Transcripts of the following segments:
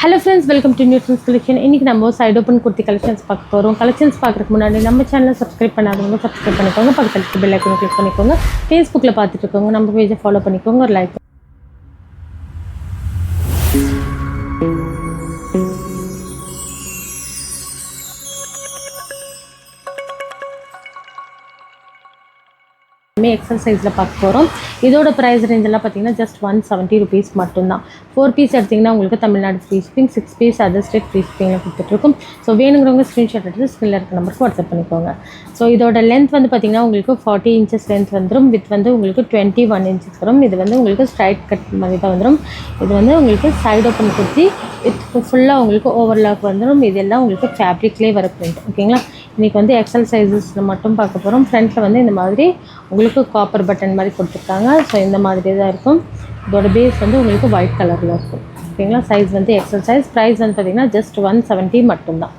Hello friends, welcome to Newton's collection. இன்னைக்கு நம்ம side open kurti collections பார்க்க போறோம். கலெக்ஷன்ஸ் பார்க்கறதுக்கு முன்னாடி நம்ம சேனலை சப்ஸ்கிரைப் பண்ணாதவங்க சப்ஸ்கிரைப் பண்ணிக்கோங்க. பக்கத்துல இருக்க பெல் ஐகானை கிளிக் பண்ணிக்கோங்க. Facebookல பார்த்துட்டு இருக்கவங்க நம்ம பேஜை ஃபாலோ பண்ணிக்கோங்க. ஒரு லைக் एक्सल साइज़ பார்க்க போறோம். இதோட பிரைஸ் ரேஞ்ச் எல்லாம் பாத்தீங்கன்னா just 170 rupees மட்டும்தான். 4 பீஸ் எடுத்தீங்கன்னா உங்களுக்கு Tamil Nadu free shipping, 6 piece other state free ஷிப்பிங்ல கொடுத்துட்டு இருக்கோம். ஸோ வேணுங்கிறவங்க ஸ்கிரீன்ஷாட் எடுத்து ஸ்கிரீன்ல இருக்க நம்பருக்கு வாட்ஸ்அப் பண்ணிக்கோங்க. ஸோ இதோட லென்த் வந்து பாத்தீங்கன்னா உங்களுக்கு 40 இன்ச்சஸ் லென்த் வந்துடும். வித் வந்து உங்களுக்கு 21 இன்ச்சஸ் வரும். இது வந்து உங்களுக்கு ஸ்ட்ரைட் கட் மாதிரி தான் வந்துடும். இது வந்து உங்களுக்கு சைடு ஓப்பன் குர்த்தி வித் ஃபுல்லாக உங்களுக்கு ஓவர்லாக் வந்துடும். இதெல்லாம் உங்களுக்கு ஃபேப்ரிக்லேயே வர பிரிண்ட். ஓகேங்களா, இன்றைக்கி வந்து எக்ஸல் சைஸஸில் மட்டும் பார்க்க போகிறோம். ஃப்ரண்ட்டில் வந்து இந்த மாதிரி உங்களுக்கு காப்பர் பட்டன் மாதிரி கொடுத்துருக்காங்க. ஸோ இந்த மாதிரி தான் இருக்கும். இதோட பேஸ் வந்து உங்களுக்கு ஒயிட் கலரில் இருக்கும். ஓகேங்களா, சைஸ் வந்து எக்ஸல் சைஸ். ப்ரைஸ் வந்து பார்த்திங்கன்னா ஜஸ்ட் 170 மட்டும்தான்.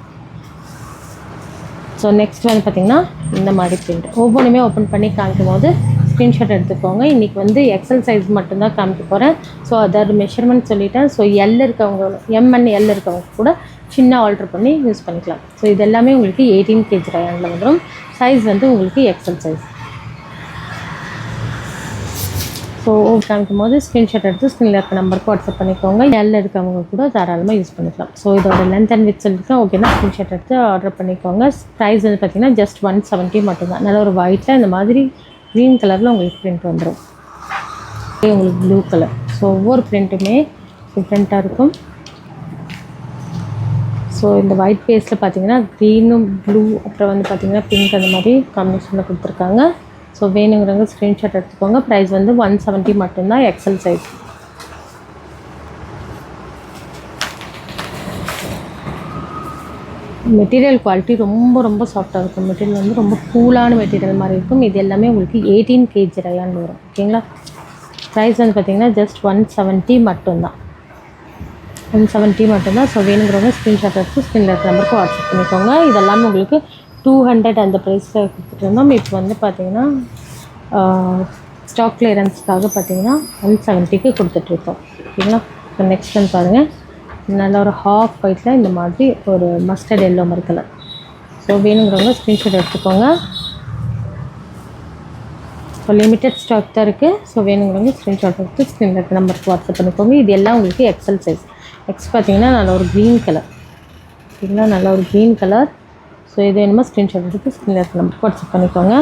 ஸோ நெக்ஸ்ட் வந்து பார்த்திங்கன்னா இந்த மாதிரி பிரிண்ட் ஒவ்வொன்றுமே ஓப்பன் பண்ணி காமிக்கும் போது ஸ்க்ரீன்ஷாட் எடுத்துக்கோங்க. இன்றைக்கி வந்து எக்ஸல் சைஸ் மட்டும்தான் காமிக்க போகிறேன். ஸோ அதோட மெஷர்மெண்ட் சொல்லிட்டேன். ஸோ எல் இருக்கவங்க எம்என் எல் இருக்கவங்க கூட சின்ன ஆல்ட்ரு பண்ணி யூஸ் பண்ணிக்கலாம். ஸோ இது எல்லாமே உங்களுக்கு 18 kg ரயானில் வந்துடும். சைஸ் வந்து உங்களுக்கு எக்ஸல் சைஸ். ஸோ காமிக்கும் போது ஸ்க்ரீன்ஷாட் எடுத்து ஸ்க்ரீனில் இருக்க நம்பருக்கு வாட்ஸ்அப் பண்ணிக்கோங்க. எல் இருக்கவங்க கூட தாராளமாக யூஸ் பண்ணிக்கலாம். ஸோ இதோட லென்த் அண்ட் வித் சொல்லியிருக்கேன். ஓகேனா ஸ்க்ரீன்ஷாட் எடுத்து ஆர்டர் பண்ணிக்கோங்க. ப்ரைஸ் வந்து பார்த்திங்கன்னா ஜஸ்ட் 170 மட்டும்தான். நல்ல ஒரு ஒயிட்டில் இந்த மாதிரி க்ரீன் கலரில் உங்களுக்கு பிரிண்ட் வந்துடும். உங்களுக்கு ப்ளூ கலர். ஸோ ஒவ்வொரு பிரிண்ட்டுமே டிஃப்ரெண்ட்டாக இருக்கும். ஸோ இந்த ஒயிட் பேஸில் பார்த்தீங்கன்னா க்ரீனும் ப்ளூ அப்புறம் வந்து பார்த்திங்கன்னா பிங்க் அந்த மாதிரி காம்பினேஷனில் கொடுத்துருக்காங்க. ஸோ வேணுங்கிறவங்க ஸ்க்ரீன்ஷாட் எடுத்துக்கோங்க. ப்ரைஸ் வந்து 170 மட்டும்தான் எக்ஸல் சைஸ். மெட்டீரியல் குவாலிட்டி ரொம்ப ரொம்ப சாஃப்டாக இருக்கும். மெட்டீரியல் வந்து ரொம்ப கூலான மெட்டீரியல் மாதிரி இருக்கும். இது எல்லாமே உங்களுக்கு 18 kg ரயான் வரும். ஓகேங்களா, ப்ரைஸ் வந்து பார்த்திங்கன்னா ஜஸ்ட் 170 மட்டும்தான். 170 மட்டும்தான். ஸோ வேணுங்கிறவங்க ஸ்க்ரீன்ஷாட் எடுத்து ஸ்க்ரீனில் இருக்க நம்பருக்கு வாட்ஸ்அப் பண்ணிக்கோங்க. இதெல்லாமே உங்களுக்கு 200 அந்த ப்ரைஸில் கொடுத்துட்டு இருந்தோம். இப்போ வந்து பார்த்திங்கன்னா ஸ்டாக் கிளியரன்ஸ்க்காக பார்த்திங்கன்னா 170க்கு கொடுத்துட்ருக்கோம். ஓகேங்களா, இப்போ நெக்ஸ்ட் வந்து பாருங்கள். நல்ல ஒரு ஹாஃப் ஒயிட்டில் இந்த மாதிரி ஒரு மஸ்டர்ட் எல்லோ மாதிரி கலர். ஸோ வேணுங்கிறவங்க ஸ்க்ரீன்ஷாட் எடுத்துக்கோங்க. ஸோ லிமிட்டட் ஸ்டாக் தான் இருக்குது. ஸோ வேணுங்கிறவங்க ஸ்க்ரீன்ஷாட் எடுத்து ஸ்க்ரீனில் இருக்க நம்பருக்கு வாட்ஸ்அப் பண்ணிக்கோங்க. இது எல்லாம் உங்களுக்கு எக்ஸல் சைஸ். நெக்ஸ்ட் பார்த்திங்கன்னா நல்ல ஒரு க்ரீன் கலர். ஓகேங்களா, நல்ல ஒரு க்ரீன் கலர். ஸோ இது வேணுமா ஸ்க்ரீன்ஷாட் எடுத்து ஸ்க்ரீனில் இருக்க நம்பருக்கு வாட்ஸ்அப் பண்ணிக்கோங்க.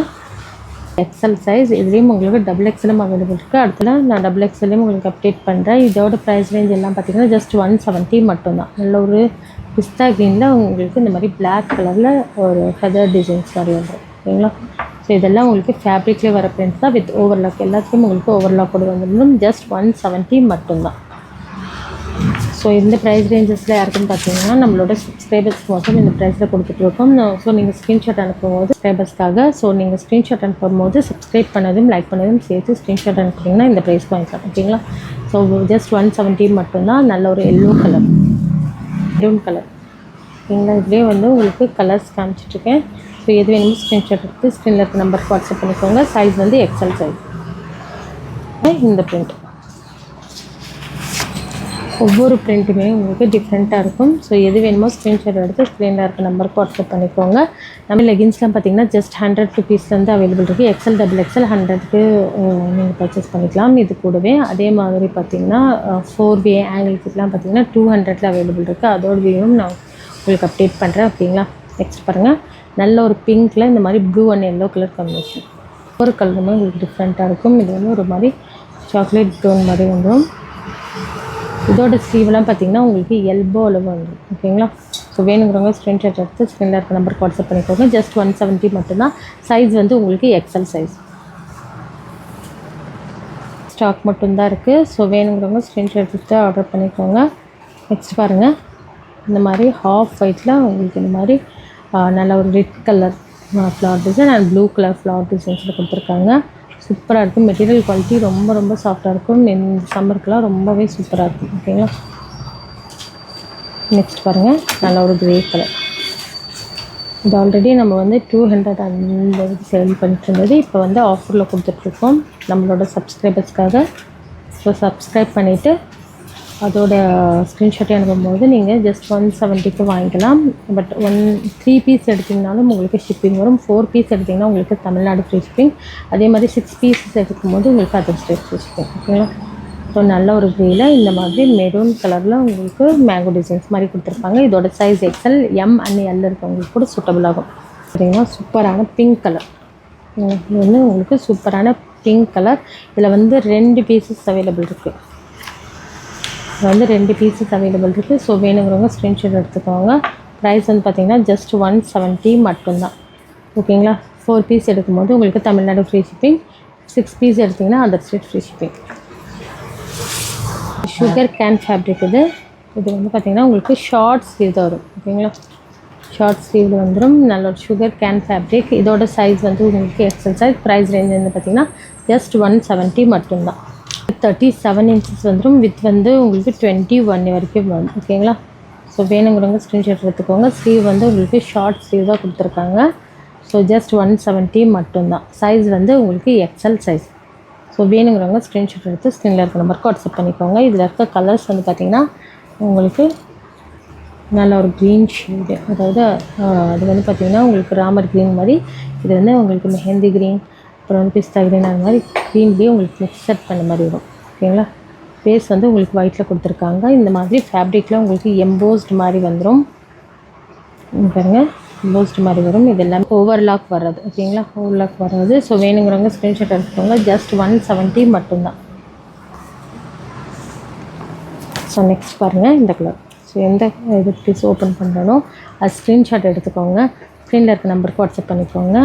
XL size. இதுலேயும் உங்களுக்கு டபுள் எக்ஸலும் அவைலபிள் இருக்குது. அடுத்தல நான் டபுள் எக்ஸல்லையும் உங்களுக்கு அப்டேட் பண்ணுறேன். இதோட ப்ரைஸ் ரேஞ்ச் எல்லாம் பார்த்திங்கன்னா ஜஸ்ட் 170 மட்டும்தான். நல்ல ஒரு பிஸ்தா க்ரீனில் உங்களுக்கு இந்த மாதிரி பிளாக் கலரில் ஒரு ஃபெதர் டிசைன்ஸ் மாதிரி வந்துடும். ஓகேங்களா, ஸோ இதெல்லாம் உங்களுக்கு ஃபேப்ரிக்லேயே வர பிரிண்ட்ஸ் தான் வித் ஓவர்லாக். எல்லாத்துக்கும் உங்களுக்கு ஓவர்லாக் கூட வந்துடும். ஜஸ்ட் 170 மட்டும்தான். ஸோ இந்த ப்ரைஸ் ரேஞ்சஸில் யாருக்குன்னு பார்த்தீங்கன்னா நம்மளோட சப்ஸ்கிரைபர்ஸ் மட்டும் இந்த ப்ரைஸில் கொடுத்துட்ருக்கோம். ஸோ நீங்கள் ஸ்க்ரீன்ஷாட் அனுப்பும்போது சப்ஸ்கிரைபர்ஸ்க்காக ஸோ நீங்கள் ஸ்க்ரீன்ஷாட் அனுப்பும்போது சப்ஸ்கிரைப் பண்ணதும் லைக் பண்ணதும் சேர்த்து ஸ்க்ரீன்ஷாட் அனுப்புனீங்கன்னா இந்த ப்ரைஸ் வாங்கிக்கலாம். ஓகேங்களா, ஸோ ஜஸ்ட் 170 மட்டும்தான். நல்ல ஒரு எல்லோ கலர், மெரூன் கலர். ஓகேங்களா, இதுலேயே வந்து உங்களுக்கு கலர்ஸ் காமிச்சிட்ருக்கேன். ஸோ எது வேணுமோ ஸ்க்ரீன்ஷாட் எடுத்து ஸ்க்ரீனில் இருக்க நம்பருக்கு வாட்ஸ்அப் பண்ணிக்கோங்க. சைஸ் வந்து எக்ஸல் சைஸ். இந்த பிரிண்ட் ஒவ்வொரு பிரிண்ட்டுமே உங்களுக்கு டிஃப்ரெண்ட்டாக இருக்கும். ஸோ எது வேணுமோ ஸ்க்ரீன்ஷாட் எடுத்து ஸ்க்ரீனில் இருக்க நம்பருக்கு வாட்ஸ்அப் பண்ணிக்கோங்க. நம்ம லெகின்ஸ்லாம் பார்த்திங்கன்னா ஜஸ்ட் 100 rupeesலேருந்து அவைலபிள் இருக்குது. எக்ஸல் டபுள் எக்ஸல் 100க்கு நீங்கள் பர்ச்சேஸ் பண்ணிக்கலாம். இது கூடவே அதே மாதிரி பார்த்திங்கன்னா 4way ஆங்கிள் ஃபிட்லாம் பார்த்திங்கன்னா 200ல் அவைலபிள் இருக்குது. அதோட வியூவும் நான் உங்களுக்கு அப்டேட் பண்ணுறேன். ஓகேங்களா, நெக்ஸ்ட் பாருங்கள். நல்ல ஒரு பிங்க்கில் இந்த மாதிரி blue and yellow colour combination. ஒவ்வொரு கலருமே உங்களுக்கு டிஃப்ரெண்ட்டாக இருக்கும். இது வந்து ஒரு மாதிரி சாக்லேட் ப்ரௌன் மாதிரி வந்துடும். இதோட ஸ்லீவ்லாம் பார்த்திங்கன்னா உங்களுக்கு எல்போ அளவு வந்துடும். ஓகேங்களா, ஸோ வேணுங்கிறவங்க ஸ்க்ரீன்ஷாட் எடுத்து ஸ்க்ரீனில் இருக்க நம்பருக்கு வாட்ஸ்அப் பண்ணிக்கோங்க. ஜஸ்ட் 170 மட்டும்தான். சைஸ் வந்து உங்களுக்கு எக்ஸல் சைஸ். ஸ்டாக் மட்டும்தான் இருக்குது. ஸோ வேணுங்கிறவங்க ஸ்க்ரீன்ஷாட் எடுத்து ஆர்டர் பண்ணிக்கோங்க. நெக்ஸ்ட் பாருங்கள். இந்த மாதிரி ஹாஃப் ஒயிட்டில் உங்களுக்கு இந்த மாதிரி நல்ல ஒரு red colour flower design and blue colour flower டிசைன்ஸில் கொடுத்துருக்காங்க. சூப்பராக இருக்கும். மெட்டீரியல் குவாலிட்டி ரொம்ப ரொம்ப சாஃப்டாக இருக்கும். இந்த சம்மருக்குலாம் ரொம்பவே சூப்பராக இருக்கும். ஓகேங்களா, நெக்ஸ்ட் பாருங்கள். நல்ல ஒரு க்ரே கலர். இது ஆல்ரெடி நம்ம வந்து 200 அந்த சேல் பண்ணிட்டு இருந்தது. இப்போ வந்து ஆஃபரில் கொடுத்துட்ருக்கோம் நம்மளோட சப்ஸ்கிரைபர்ஸ்க்காக. ஸோ சப்ஸ்கிரைப் பண்ணிவிட்டு அதோட ஸ்க்ரீன்ஷாட்டே அனுப்பும்போது நீங்கள் ஜஸ்ட் 170க்கு வாங்கிக்கலாம். பட் 3 பீஸ் எடுத்திங்கனாலும் உங்களுக்கு ஷிப்பிங் வரும். 4 பீஸ் எடுத்திங்கன்னா உங்களுக்கு தமிழ்நாடு ஃப்ரீ ஷிப்பிங். அதே மாதிரி 6 பீஸஸ் எடுக்கும்போது உங்களுக்கு அதர் ஸ்டேட் ஃப்ரீ ஷிப்பிங். ஓகேங்களா? ஸோ நல்ல ஒரு க்ரேயில் இந்த மாதிரி மெரூன் கலரில் உங்களுக்கு மேங்கோ டிசைன்ஸ் மாதிரி கொடுத்துருப்பாங்க. இதோட size XL, M and L இருக்கவங்களுக்கு கூட சூட்டபிள் ஆகும். சரிங்களா? சூப்பரான பிங்க் கலர். இது வந்து உங்களுக்கு சூப்பரான பிங்க் கலர். இதில் வந்து 2 பீசஸ் அவைலபிள் இருக்குது. இது வந்து 2 பீசஸ் அவைலபிள் இருக்குது. ஸோ வேணுங்கிறவங்க ஸ்க்ரீன்ஷாட் எடுத்துக்கோங்க. ப்ரைஸ் வந்து பார்த்திங்கன்னா ஜஸ்ட் 170 மட்டும்தான். ஓகேங்களா? 4 பீஸ் எடுக்கும்போது உங்களுக்கு தமிழ்நாடு ஃப்ரீ ஷிப்பிங். 6 பீஸ் எடுத்திங்கன்னா other state free shipping. Sugar cane fabric இது வந்து பார்த்திங்கன்னா உங்களுக்கு ஷார்ட் ஸ்லீவ் தான் வரும். ஓகேங்களா? ஷார்ட் ஸ்லீவில் வந்துடும். நல்ல ஒரு சுகர் கேன் ஃபேப்ரிக். இதோட சைஸ் வந்து உங்களுக்கு எக்ஸல் சைஸ். ப்ரைஸ் ரேஞ்ச் வந்து பார்த்திங்கன்னா ஜஸ்ட் 170 மட்டும்தான். 37 இன்ச்சஸ் வந்துடும். வித் வந்து உங்களுக்கு 21 வரைக்கும் வரும். ஓகேங்களா? ஸோ வேணுங்கிறவங்க ஸ்க்ரீன்ஷாட் எடுத்துக்கோங்க. ஸ்லீவ் வந்து உங்களுக்கு ஷார்ட் ஸ்லீவ் தான் கொடுத்துருக்காங்க. ஸோ ஜஸ்ட் 170 மட்டும்தான். சைஸ் வந்து உங்களுக்கு எக்ஸல் சைஸ். ஸோ வேணுங்கிறவங்க ஸ்க்ரீன்ஷாட் எடுத்து ஸ்க்ரீனில் இருக்க நம்பருக்கு வாட்ஸ்அப் பண்ணிக்கோங்க. இதில் இருக்க கலர்ஸ் வந்து பார்த்திங்கன்னா உங்களுக்கு நல்ல ஒரு க்ரீன் ஷேடு, அதாவது அது வந்து பார்த்திங்கன்னா உங்களுக்கு ராமர் க்ரீன் மாதிரி. இது வந்து உங்களுக்கு மெஹந்தி க்ரீன், அப்புறம் வந்து பிஸ்தா க்ரீன், அது மாதிரி க்ரீன்லேயே உங்களுக்கு மிக்சட் பண்ண மாதிரி வரும். ஓகேங்களா? பேஸ் வந்து உங்களுக்கு ஒயிட்டில் கொடுத்துருக்காங்க. இந்த மாதிரி ஃபேப்ரிக்கில் உங்களுக்கு எம்போஸ்டு மாதிரி வந்துடும். பாருங்கள், எம்போஸ்டு மாதிரி வரும். இது எல்லாமே ஓவர்லாக் வர்றது. ஓகேங்களா? ஓவர்லாக் வர்றது. ஸோ வேணுங்கிறவங்க ஸ்க்ரீன்ஷாட் எடுத்துக்கோங்க. ஜஸ்ட் 170 மட்டும்தான். ஸோ நெக்ஸ்ட் பாருங்கள் இந்த கலர். ஸோ எந்த இது பீஸ் ஓப்பன் பண்ணுறனோ அது ஸ்க்ரீன்ஷாட் எடுத்துக்கோங்க. ஸ்க்ரீனில் இருக்க நம்பருக்கு வாட்ஸ்அப் பண்ணிக்கோங்க.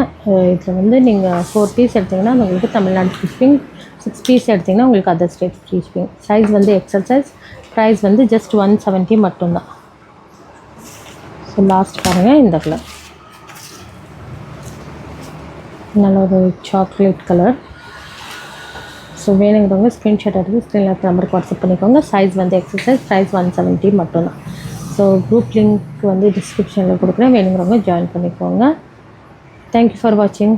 இதில் வந்து நீங்கள் 4 பீஸ் எடுத்திங்கன்னா உங்களுக்கு தமிழ்நாடு ஃப்ரீ ஷிப்பிங். 6 பீஸ் எடுத்திங்கன்னா உங்களுக்கு other state free shipping. Size வந்து எக்ஸல் சைஸ். ப்ரைஸ் வந்து ஜஸ்ட் 170 மட்டும்தான். ஸோ லாஸ்ட் பாருங்கள் இந்த கலர். நல்ல ஒரு சாக்லேட் கலர். ஸோ வேணுங்கிறவங்க ஸ்க்ரீன்ஷாட் எடுத்து ஸ்க்ரீனில் இருக்க நம்பருக்கு வாட்ஸ்அப் பண்ணிக்கோங்க. சைஸ் வந்து எக்ஸல் சைஸ். ப்ரைஸ் 170 மட்டும்தான். ஸோ குரூப் லிங்க் வந்து டிஸ்கிரிப்ஷனில் கொடுக்குறேன். வேணுங்கிறவங்க ஜாயின் பண்ணிக்கோங்க. தேங்க்யூ ஃபார் வாட்சிங்.